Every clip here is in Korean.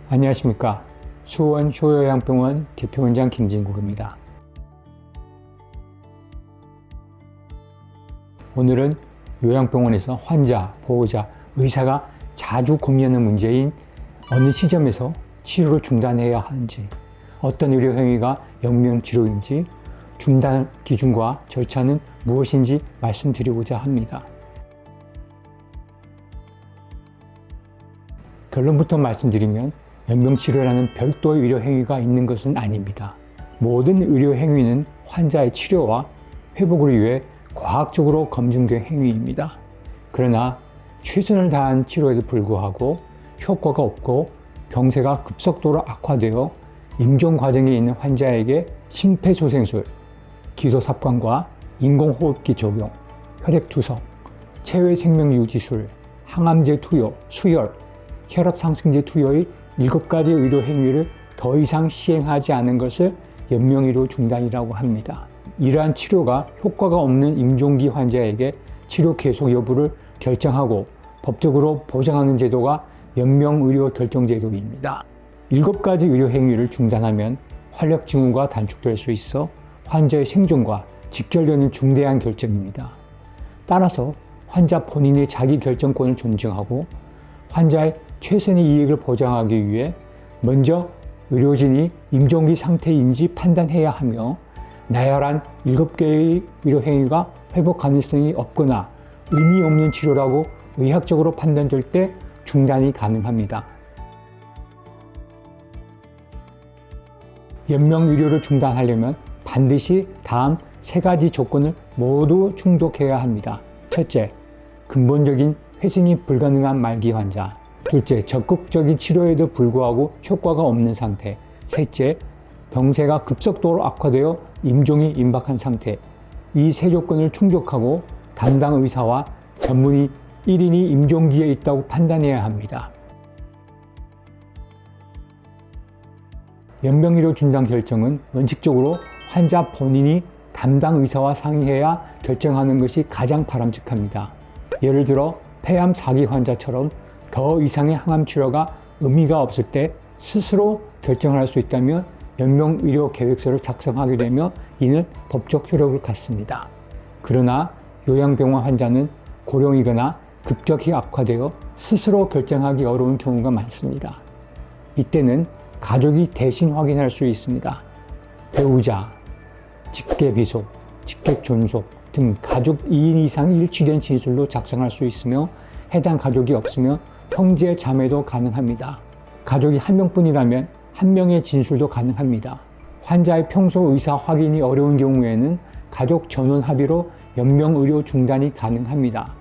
안녕하십니까. 수원 효요양병원 대표원장 김진국입니다. 오늘은 요양병원에서 환자, 보호자, 의사가 자주 고민하는 문제인 어느 시점에서 치료를 중단해야 하는지, 어떤 의료 행위가 연명치료인지, 중단 기준과 절차는 무엇인지 말씀드리고자 합니다. 결론부터 말씀드리면 연명치료라는 별도의 의료 행위가 있는 것은 아닙니다. 모든 의료 행위는 환자의 치료와 회복을 위해 과학적으로 검증된 행위입니다. 그러나 최선을 다한 치료에도 불구하고 효과가 없고 병세가 급속도로 악화되어 임종 과정에 있는 환자에게 심폐소생술, 기도삽관과 인공호흡기 적용, 혈액투석, 체외생명유지술, 항암제 투여, 수혈, 혈압상승제 투여의 7가지 의료 행위를 더 이상 시행하지 않은 것을 연명의료 중단이라고 합니다. 이러한 치료가 효과가 없는 임종기 환자에게 치료 계속 여부를 결정하고 법적으로 보장하는 제도가 연명의료 결정제도입니다. 7가지 의료 행위를 중단하면 활력 징후가 단축될 수 있어 환자의 생존과 직결되는 중대한 결정입니다. 따라서 환자 본인의 자기 결정권을 존중하고 환자의 최선의 이익을 보장하기 위해 먼저 의료진이 임종기 상태인지 판단해야 하며 나열한 7개의 의료 행위가 회복 가능성이 없거나 의미 없는 치료라고 의학적으로 판단될 때 중단이 가능합니다. 연명의료를 중단하려면 반드시 다음 3가지 조건을 모두 충족해야 합니다. 첫째, 근본적인 회생이 불가능한 말기 환자. 둘째, 적극적인 치료에도 불구하고 효과가 없는 상태. 셋째, 병세가 급속도로 악화되어 임종이 임박한 상태. 이 3조건을 충족하고 담당 의사와 전문의 1인이 임종기에 있다고 판단해야 합니다. 연명의료 중단 결정은 원칙적으로 환자 본인이 담당 의사와 상의해야 결정하는 것이 가장 바람직합니다. 예를 들어 폐암 4기 환자처럼 더 이상의 항암 치료가 의미가 없을 때 스스로 결정을 할 수 있다면 연명의료 계획서를 작성하게 되며 이는 법적 효력을 갖습니다. 그러나 요양병원 환자는 고령이거나 급격히 악화되어 스스로 결정하기 어려운 경우가 많습니다. 이때는 가족이 대신 확인할 수 있습니다. 배우자, 직계비속, 직계존속 등 가족 2인 이상이 일치된 진술로 작성할 수 있으며 해당 가족이 없으면 형제, 자매도 가능합니다. 가족이 1명뿐이라면 1명의 진술도 가능합니다. 환자의 평소 의사 확인이 어려운 경우에는 가족 전원 합의로 연명의료 중단이 가능합니다.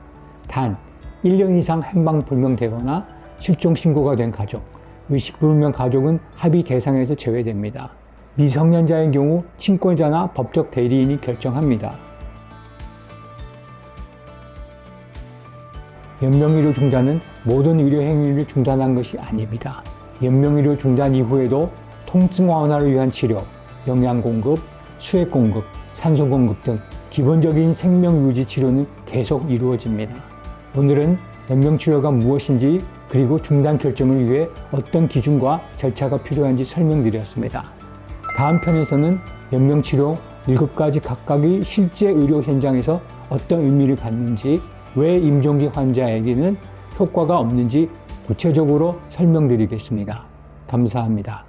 단 1년 이상 행방불명되거나 실종신고가 된 가족, 의식불명 가족은 합의 대상에서 제외됩니다. 미성년자의 경우 친권자나 법적 대리인이 결정합니다. 연명의료 중단은 모든 의료 행위를 중단한 것이 아닙니다. 연명의료 중단 이후에도 통증 완화를 위한 치료, 영양 공급, 수액 공급, 산소 공급 등 기본적인 생명 유지 치료는 계속 이루어집니다. 오늘은 연명치료가 무엇인지 그리고 중단 결정을 위해 어떤 기준과 절차가 필요한지 설명드렸습니다. 다음 편에서는 연명치료 7가지 각각의 실제 의료 현장에서 어떤 의미를 갖는지, 왜 임종기 환자에게는 효과가 없는지 구체적으로 설명드리겠습니다. 감사합니다.